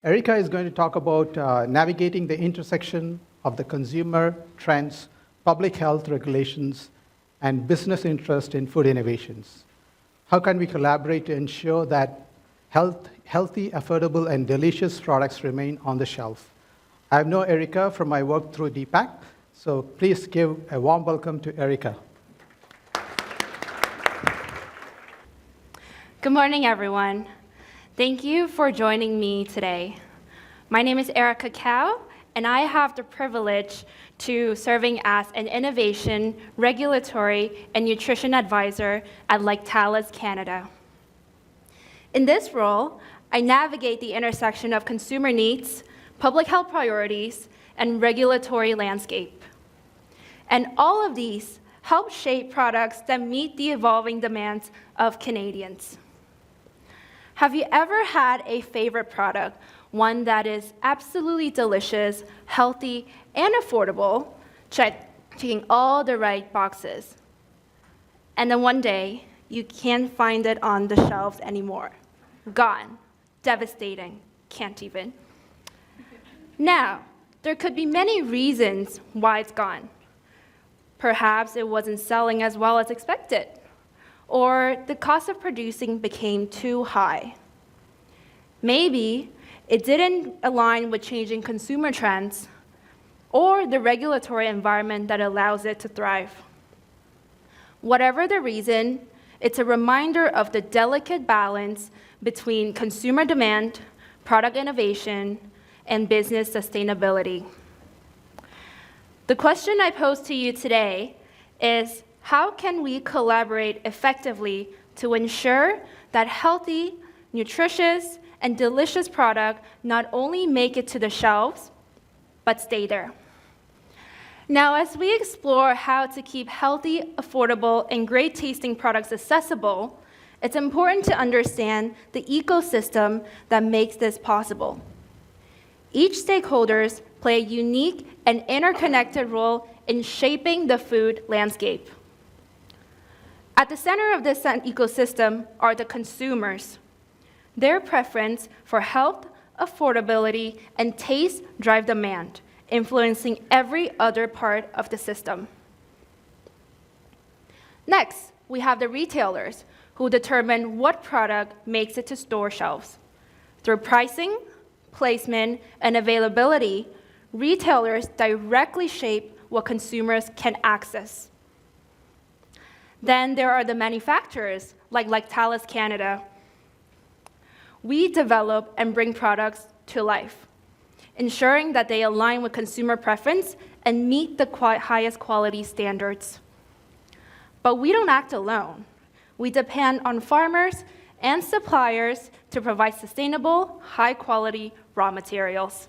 Erica is going to talk about navigating the intersection of the consumer trends, public health regulations, and business interest in food innovations. How can we collaborate to ensure that healthy, affordable, and delicious products remain on the shelf? I know Erica from my work through DPAC, so please give a warm welcome to Erica. Good morning, everyone. Thank you for joining me today. My name is Erica Cao, and I have the privilege to serving as an innovation, regulatory, and nutrition advisor at Lactalis Canada. In this role, I navigate the intersection of consumer needs, public health priorities, and regulatory landscape. And all of these help shape products that meet the evolving demands of Canadians. Have you ever had a favorite product, one that is absolutely delicious, healthy, and affordable, checking all the right boxes, and then one day, you can't find it on the shelves anymore? Gone. Devastating. Can't even. Now, there could be many reasons why it's gone. Perhaps it wasn't selling as well as expected, or the cost of producing became too high. Maybe it didn't align with changing consumer trends or the regulatory environment that allows it to thrive. Whatever the reason, it's a reminder of the delicate balance between consumer demand, product innovation, and business sustainability. The question I pose to you today is, how can we collaborate effectively to ensure that healthy, nutritious, and delicious products not only make it to the shelves, but stay there? Now, as we explore how to keep healthy, affordable, and great-tasting products accessible, it's important to understand the ecosystem that makes this possible. Each stakeholders play a unique and interconnected role in shaping the food landscape. At the center of this ecosystem are the consumers. Their preference for health, affordability, and taste drive demand, influencing every other part of the system. Next, we have the retailers, who determine what product makes it to store shelves. Through pricing, placement, and availability, retailers directly shape what consumers can access. Then there are the manufacturers, like Lactalis Canada. We develop and bring products to life, ensuring that they align with consumer preference and meet the highest quality standards. But we don't act alone. We depend on farmers and suppliers to provide sustainable, high-quality raw materials.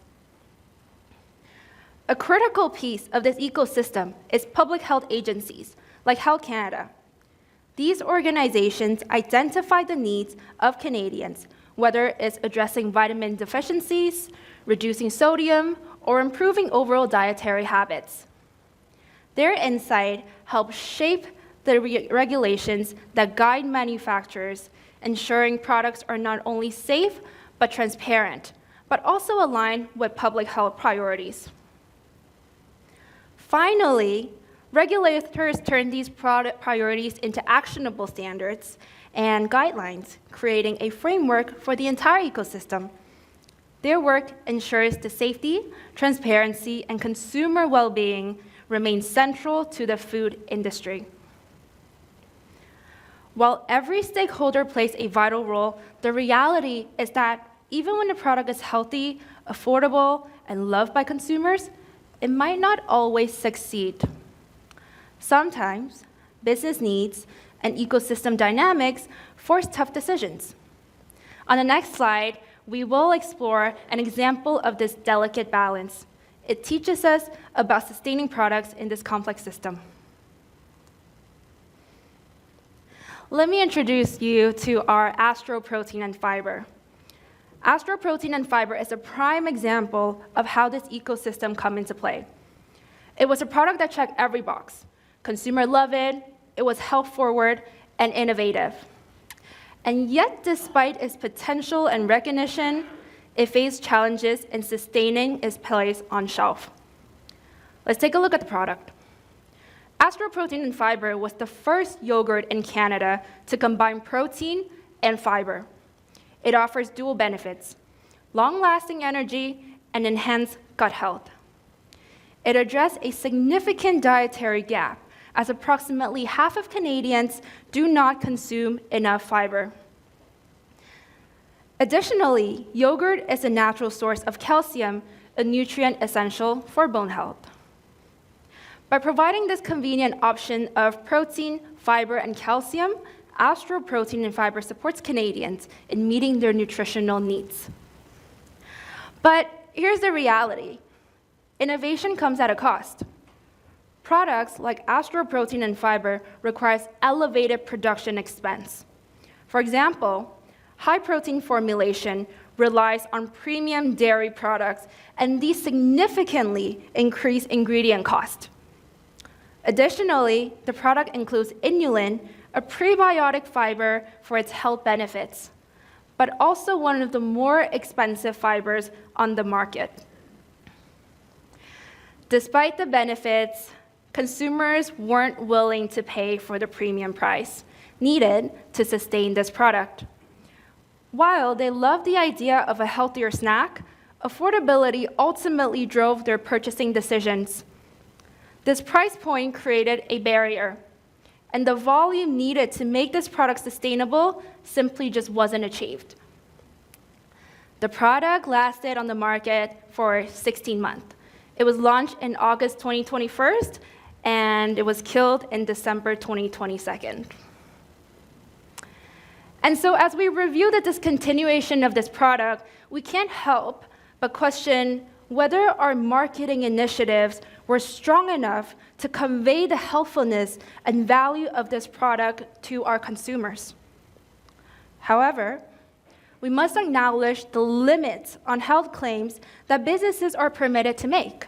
A critical piece of this ecosystem is public health agencies, like Health Canada. These organizations identify the needs of Canadians, whether it's addressing vitamin deficiencies, reducing sodium, or improving overall dietary habits. Their insight helps shape the regulations that guide manufacturers, ensuring products are not only safe but transparent, but also aligned with public health priorities. Finally, regulators turn these product priorities into actionable standards and guidelines, creating a framework for the entire ecosystem. Their work ensures the safety, transparency, and consumer well-being remain central to the food industry. While every stakeholder plays a vital role, the reality is that even when a product is healthy, affordable, and loved by consumers, it might not always succeed. Sometimes, business needs and ecosystem dynamics force tough decisions. On the next slide, we will explore an example of this delicate balance. It teaches us about sustaining products in this complex system. Let me introduce you to our Astro Protein and Fiber. Astro Protein and Fiber is a prime example of how this ecosystem comes into play. It was a product that checked every box. Consumer loved it, it was health-forward, and innovative. And yet, despite its potential and recognition, it faced challenges in sustaining its place on shelf. Let's take a look at the product. Astroprotein and Fiber was the first yogurt in Canada to combine protein and fiber. It offers dual benefits: long-lasting energy and enhanced gut health. It addressed a significant dietary gap, as approximately half of Canadians do not consume enough fiber. Additionally, yogurt is a natural source of calcium, a nutrient essential for bone health. By providing this convenient option of protein, fiber, and calcium, Astroprotein and Fiber supports Canadians in meeting their nutritional needs. But here's the reality. Innovation comes at a cost. Products like Astroprotein and Fiber requires elevated production expense. For example, high-protein formulation relies on premium dairy products, and these significantly increase ingredient cost. Additionally, the product includes inulin, a prebiotic fiber for its health benefits, but also one of the more expensive fibers on the market. Despite the benefits, consumers weren't willing to pay for the premium price needed to sustain this product. While they loved the idea of a healthier snack, affordability ultimately drove their purchasing decisions. This price point created a barrier, and the volume needed to make this product sustainable simply just wasn't achieved. The product lasted on the market for 16 months. It was launched in August 2021, and it was killed in December 2022. And so as we review the discontinuation of this product, we can't help but question whether our marketing initiatives were strong enough to convey the healthfulness and value of this product to our consumers. However, we must acknowledge the limits on health claims that businesses are permitted to make.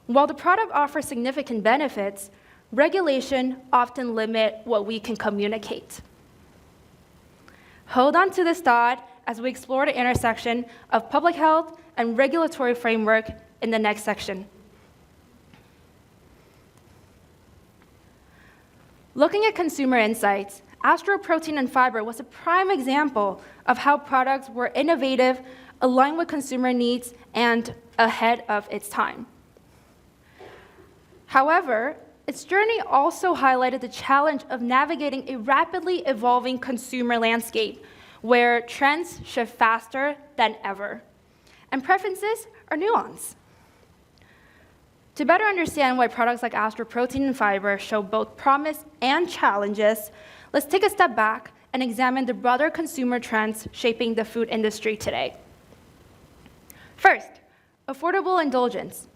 While the product offers significant benefits, regulation often limits what we can communicate. Hold on to this thought as we explore the intersection of public health and regulatory framework in the next section. Looking at consumer insights, Astroprotein and Fiber was a prime example of how products were innovative, aligned with consumer needs, and ahead of its time. However, its journey also highlighted the challenge of navigating a rapidly evolving consumer landscape where trends shift faster than ever, and preferences are nuanced. To better understand why products like Astroprotein and Fiber show both promise and challenges, let's take a step back and examine the broader consumer trends shaping the food industry today. First, affordable indulgence.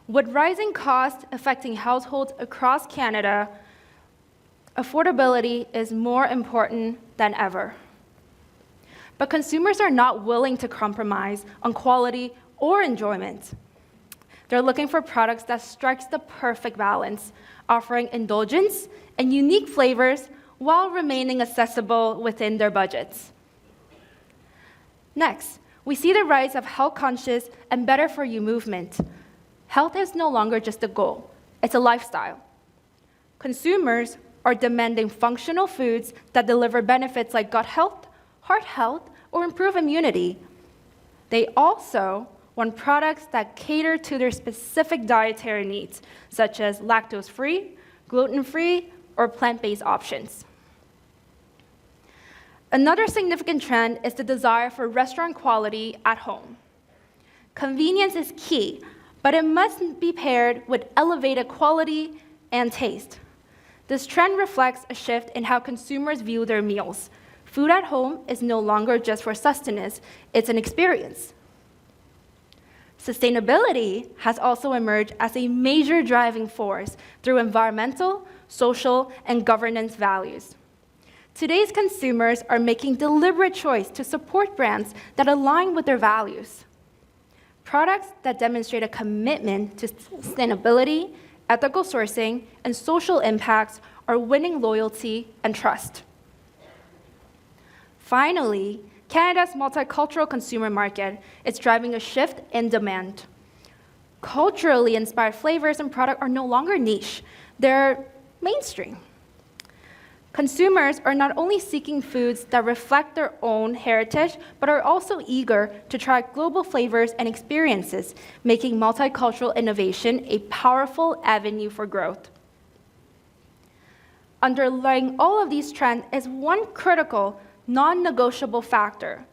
With rising costs affecting households across Canada, affordability is more important than ever. But consumers are not willing to compromise on quality or enjoyment. They're looking for products that strikes the perfect balance, offering indulgence and unique flavors while remaining accessible within their budgets. Next, we see the rise of health-conscious and better-for-you movement. Health is no longer just a goal, it's a lifestyle. Consumers are demanding functional foods that deliver benefits like gut health, heart health, or improve immunity. They also want products that cater to their specific dietary needs, such as lactose-free, gluten-free, or plant-based options. Another significant trend is the desire for restaurant quality at home. Convenience is key, but it must be paired with elevated quality and taste. This trend reflects a shift in how consumers view their meals. Food at home is no longer just for sustenance, it's an experience. Sustainability has also emerged as a major driving force through environmental, social, and governance values. Today's consumers are making deliberate choice to support brands that align with their values. Products that demonstrate a commitment to sustainability, ethical sourcing, and social impacts are winning loyalty and trust. Finally, Canada's multicultural consumer market is driving a shift in demand. Culturally inspired flavors and products are no longer niche, they're mainstream. Consumers are not only seeking foods that reflect their own heritage, but are also eager to try global flavors and experiences, making multicultural innovation a powerful avenue for growth. Underlying all of these trends is one critical, non-negotiable factor: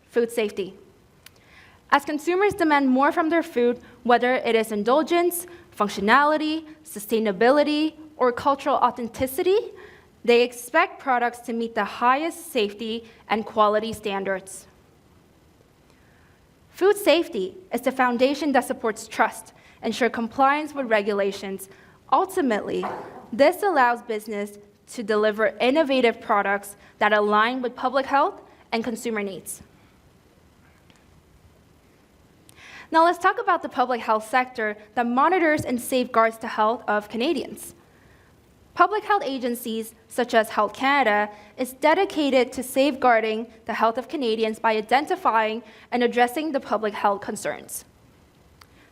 food safety. As consumers demand more from their food, whether it is indulgence, functionality, sustainability, or cultural authenticity, they expect products to meet the highest safety and quality standards. Food safety is the foundation that supports trust, ensure compliance with regulations. Ultimately, this allows business to deliver innovative products that align with public health and consumer needs. Now let's talk about the public health sector that monitors and safeguards the health of Canadians. Public health agencies, such as Health Canada, is dedicated to safeguarding the health of Canadians by identifying and addressing the public health concerns.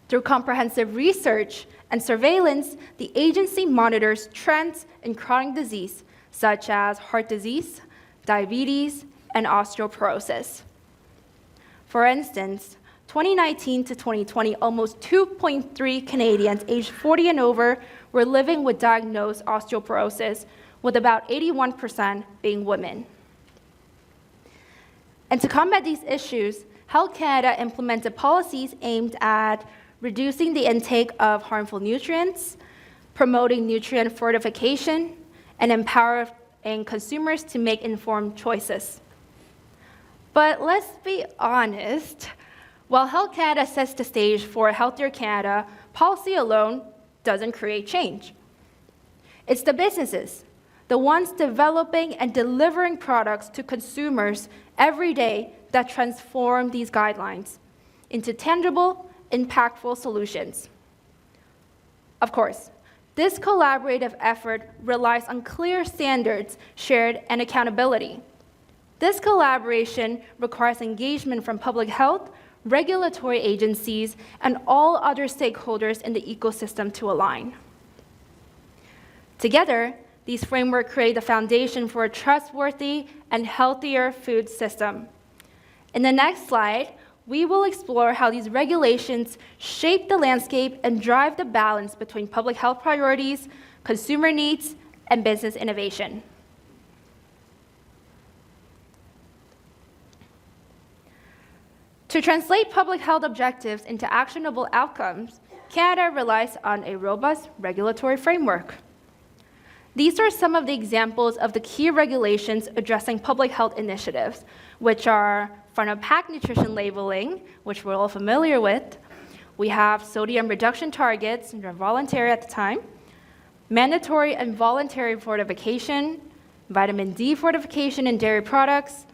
Through comprehensive research and surveillance, the agency monitors trends in chronic disease, such as heart disease, diabetes, and osteoporosis. For instance, 2019 to 2020, almost 2.3 Canadians aged 40 and over were living with diagnosed osteoporosis, with about 81% being women. And to combat these issues, Health Canada implemented policies aimed at reducing the intake of harmful nutrients, promoting nutrient fortification, and empowering consumers to make informed choices. But let's be honest, while Health Canada sets the stage for a healthier Canada, policy alone doesn't create change. It's the businesses, the ones developing and delivering products to consumers every day, that transform these guidelines into tangible, impactful solutions. Of course, this collaborative effort relies on clear standards, shared, and accountability. This collaboration requires engagement from public health, regulatory agencies, and all other stakeholders in the ecosystem to align. Together, these frameworks create the foundation for a trustworthy and healthier food system. In the next slide, we will explore how these regulations shape the landscape and drive the balance between public health priorities, consumer needs, and business innovation. To translate public health objectives into actionable outcomes, Canada relies on a robust regulatory framework. These are some of the examples of the key regulations addressing public health initiatives, which are front-of-pack nutrition labeling, which we're all familiar with. We have sodium reduction targets, and they're voluntary at the time, mandatory and voluntary fortification, vitamin D fortification in dairy products,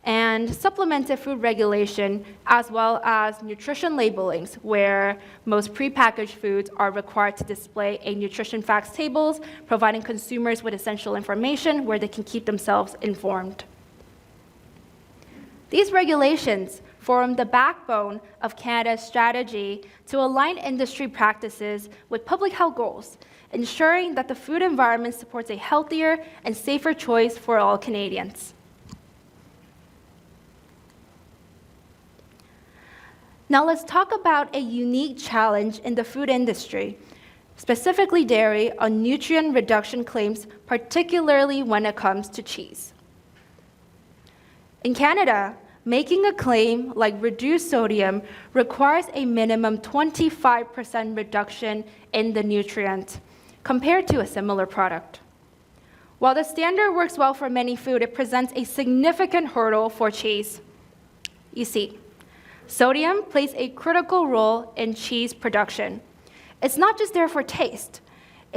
and supplemented food regulation, as well as nutrition labelings, where most prepackaged foods are required to display a nutrition facts tables, providing consumers with essential information where they can keep themselves informed. These regulations form the backbone of Canada's strategy to align industry practices with public health goals, ensuring that the food environment supports a healthier and safer choice for all Canadians. Now let's talk about a unique challenge in the food industry, specifically dairy, on nutrient reduction claims, particularly when it comes to cheese. In Canada, making a claim like reduced sodium requires a minimum 25% reduction in the nutrient compared to a similar product. While the standard works well for many food, it presents a significant hurdle for cheese. You see, sodium plays a critical role in cheese production. It's not just there for taste.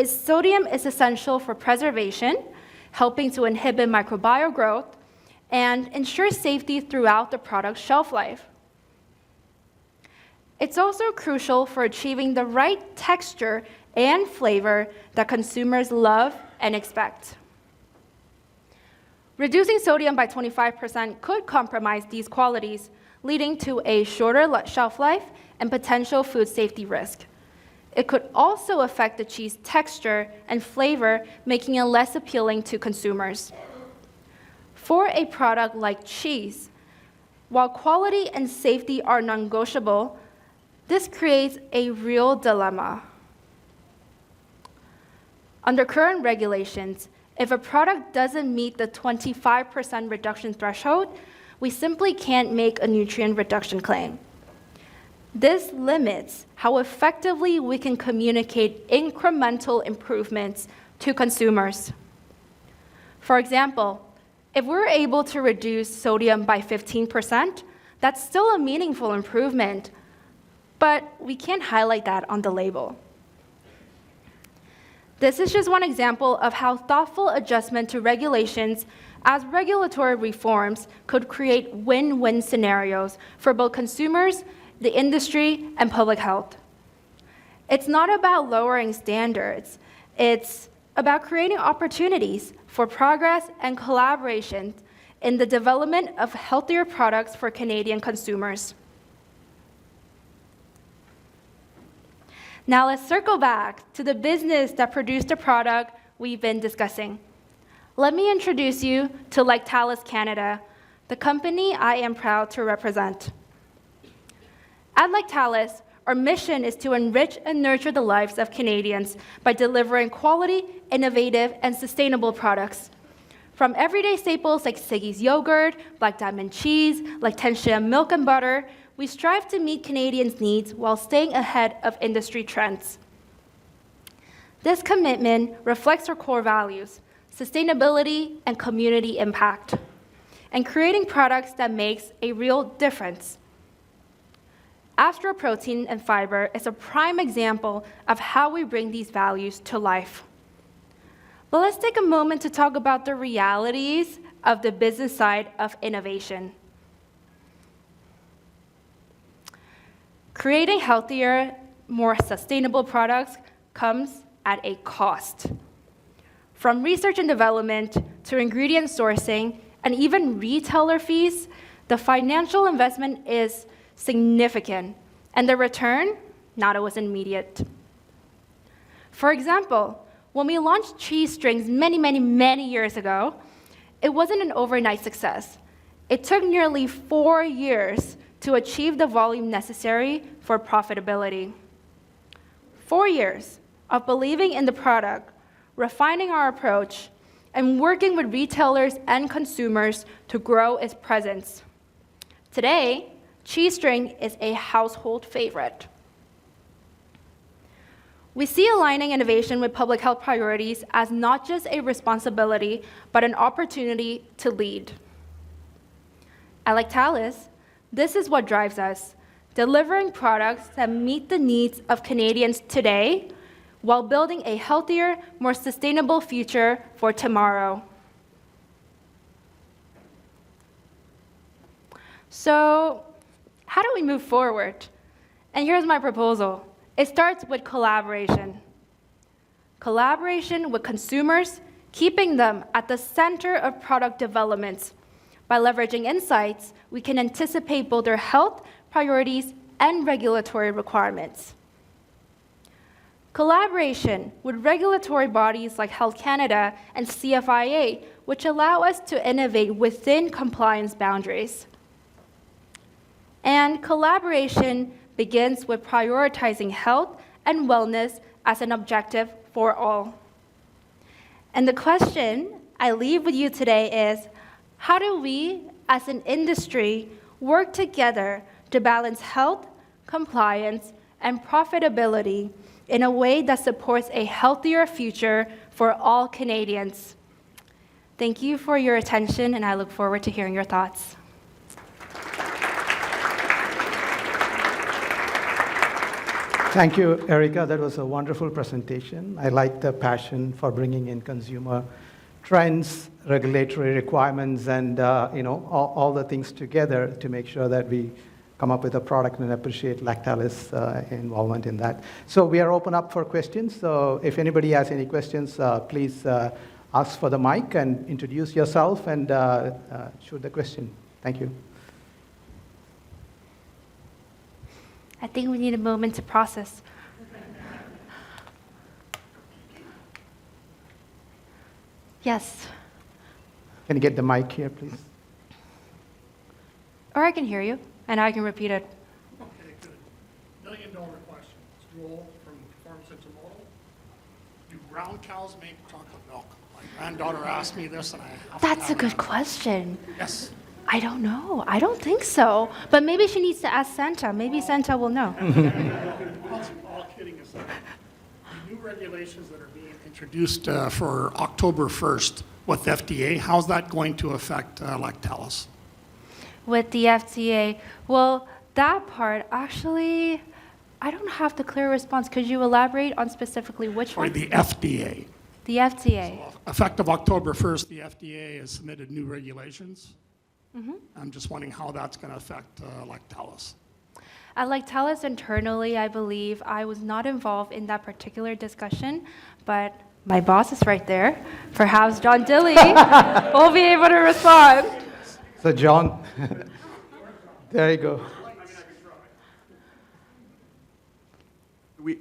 Sodium is essential for preservation, helping to inhibit microbial growth, and ensure safety throughout the product's shelf life. It's also crucial for achieving the right texture and flavor that consumers love and expect. Reducing sodium by 25% could compromise these qualities, leading to a shorter shelf life and potential food safety risk. It could also affect the cheese texture and flavor, making it less appealing to consumers. For a product like cheese, while quality and safety are non-negotiable, this creates a real dilemma. Under current regulations, if a product doesn't meet the 25% reduction threshold, we simply can't make a nutrient reduction claim. This limits how effectively we can communicate incremental improvements to consumers. For example, if we're able to reduce sodium by 15%, that's still a meaningful improvement, but we can't highlight that on the label. This is just one example of how thoughtful adjustment to regulations as regulatory reforms could create win-win scenarios for both consumers, the industry, and public health. It's not about lowering standards. It's about creating opportunities for progress and collaboration in the development of healthier products for Canadian consumers. Now let's circle back to the business that produced the product we've been discussing. Let me introduce you to Lactalis Canada, the company I am proud to represent. At Lactalis, our mission is to enrich and nurture the lives of Canadians by delivering quality, innovative, and sustainable products. From everyday staples like Siggy's yogurt, Black Diamond cheese, Lactantia milk and butter, we strive to meet Canadians' needs while staying ahead of industry trends. This commitment reflects our core values, sustainability and community impact, and creating products that makes a real difference. Astroprotein and fiber is a prime example of how we bring these values to life. But let's take a moment to talk about the realities of the business side of innovation. Creating healthier, more sustainable products comes at a cost. From research and development to ingredient sourcing and even retailer fees, the financial investment is significant, and the return, not always immediate. For example, when we launched cheese strings many years ago, it wasn't an overnight success. It took nearly 4 years to achieve the volume necessary for profitability. 4 years of believing in the product, refining our approach, and working with retailers and consumers to grow its presence. Today, cheese string is a household favorite. We see aligning innovation with public health priorities as not just a responsibility, but an opportunity to lead. At Lactalis, this is what drives us, delivering products that meet the needs of Canadians today while building a healthier, more sustainable future for tomorrow. So, how do we move forward? And here's my proposal. It starts with collaboration. Collaboration with consumers, keeping them at the center of product development. By leveraging insights, we can anticipate both their health priorities and regulatory requirements. Collaboration with regulatory bodies like Health Canada and CFIA, which allow us to innovate within compliance boundaries. And collaboration begins with prioritizing health and wellness as an objective for all. And the question I leave with you today is, how do we, as an industry, work together to balance health, compliance, and profitability in a way that supports a healthier future for all Canadians? Thank you for your attention, and I look forward to hearing your thoughts. Thank you, Erica. That was a wonderful presentation. I like the passion for bringing in consumer trends, regulatory requirements, and all the things together to make sure that we come up with a product and appreciate Lactalis' involvement in that. So we are open up for questions. So if anybody has any questions, please ask for the mic and introduce yourself and shoot the question. Thank you. I think we need a moment to process. Yes. Can you get the mic here, please? Or I can hear you, and I can repeat it. Okay, good. $1 million question. It's Joel from Farm Central. Do brown cows make chocolate milk? My granddaughter asked me this, and I have to That's a have good an question. answer. Yes. I don't know. I don't think so. But maybe she needs to ask Santa. Maybe Santa will know. All kidding aside, the new regulations that are being introduced for October 1st with FDA, how's that going to affect Lactalis? With the FDA, well, that part, actually, I don't have the clear response. Could you elaborate on specifically which Or one? the FDA. The FDA. Effective October 1st, the FDA has submitted new regulations. I'm just wondering how that's going to affect Lactalis. At Lactalis internally, I believe I was not involved in that particular discussion, but my boss is right there. Perhaps John Dilley will be able to respond. So John, there you go.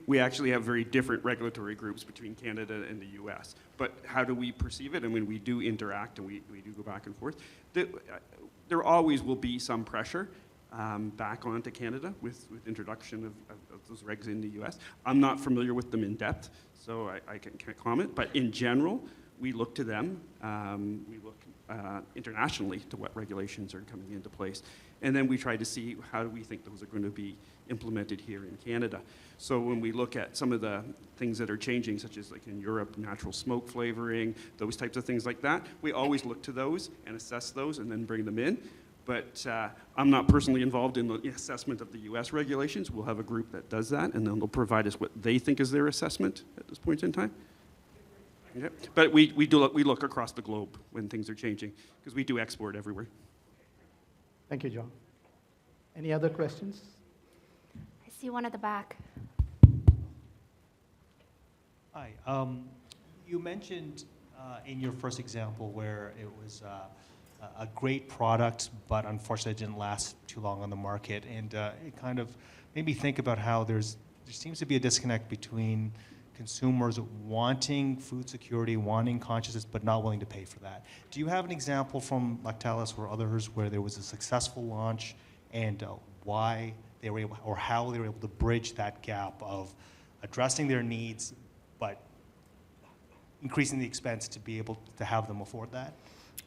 We actually have very different regulatory groups between Canada and the US. But how do we perceive it? And when we do interact and we do go back and forth, there always will be some pressure back onto Canada with introduction of those regs in the US. I'm not familiar with them in depth, so I can't comment. But in general, we look to them. We look internationally to what regulations are coming into place. And then we try to see how do we think those are going to be implemented here in Canada. So when we look at some of the things that are changing, such as like in Europe, natural smoke flavoring, those types of things like that, we always look to those and assess those and then bring them in. But I'm not personally involved in the assessment of the US regulations. We'll have a group that does that, and then they'll provide us what they think is their assessment at this point in time. Yeah. But we look across the globe when things are changing, because we do export everywhere. Thank you, John. Any other questions? I see one at the back. Hi. You mentioned in your first example where it was a great product, but unfortunately it didn't last too long on the market, and it kind of made me think about how there seems to be a disconnect between consumers wanting food security, wanting consciousness, but not willing to pay for that. Do you have an example from Lactalis or others where there was a successful launch and why they were able, or how they were able to bridge that gap of addressing their needs, but increasing the expense to be able to have them afford that?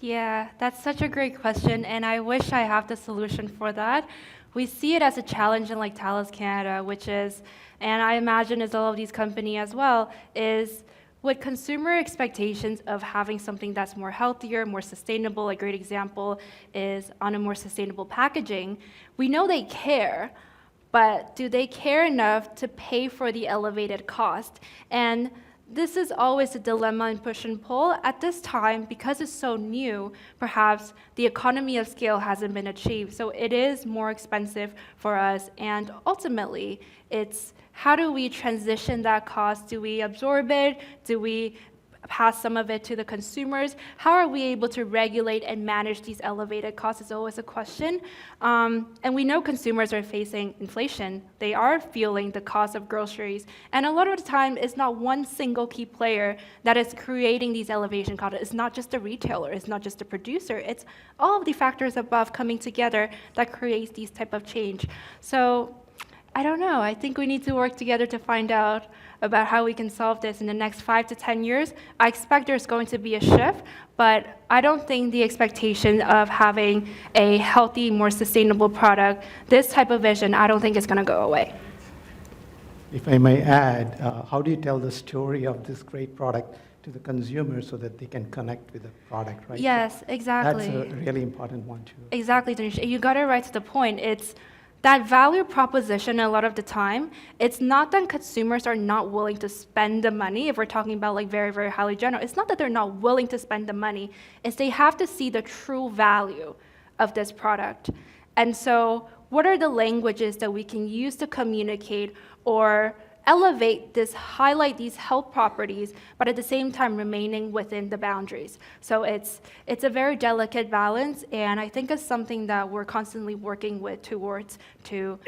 Yeah, that's such a great question, and I wish I have the solution for that. We see it as a challenge in Lactalis Canada, which is, and I imagine as all of these companies as well, is with consumer expectations of having something that's more healthier, more sustainable. A great example is on a more sustainable packaging. We know they care, but do they care enough to pay for the elevated cost? And this is always a dilemma in push and pull. At this time, because it's so new, perhaps the economy of scale hasn't been achieved. So it is more expensive for us. And ultimately, it's how do we transition that cost? Do we absorb it? Do we pass some of it to the consumers? How are we able to regulate and manage these elevated costs is always a question. And we know consumers are facing inflation. They are feeling the cost of groceries. And a lot of the time, it's not one single key player that is creating these elevation costs. It's not just the retailer. It's not just the producer. It's all of the factors above coming together that creates these type of change. So I don't know. I think we need to work together to find out about how we can solve this in the next 5 to 10 years. I expect there's going to be a shift, but I don't think the expectation of having a healthy, more sustainable product, this type of vision, I don't think is going to go away. If I may add, how do you tell the story of this great product to the consumer so that they can connect with the product, right? Yes, exactly. That's a really important one, too. Exactly, Dinesh. You got it right to the point. It's that value proposition a lot of the time, it's not that consumers are not willing to spend the money, if we're talking about like very, very highly general. It's not that they're not willing to spend the money, it's they have to see the true value of this product. And so what are the languages that we can use to communicate or elevate this, highlight these health properties, but at the same time remaining within the boundaries. So it's a very delicate balance, and I think it's something that we're constantly working with towards to.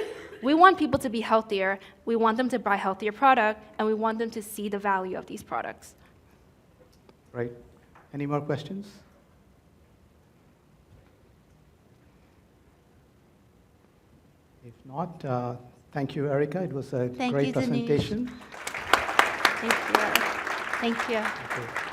We want people to be healthier, we want them to buy healthier product, and we want them to see the value of these products. Right. Any more questions? If not, thank you, Erica. It was a Thank great you, Denise. presentation. Thank you. Thank you. Okay.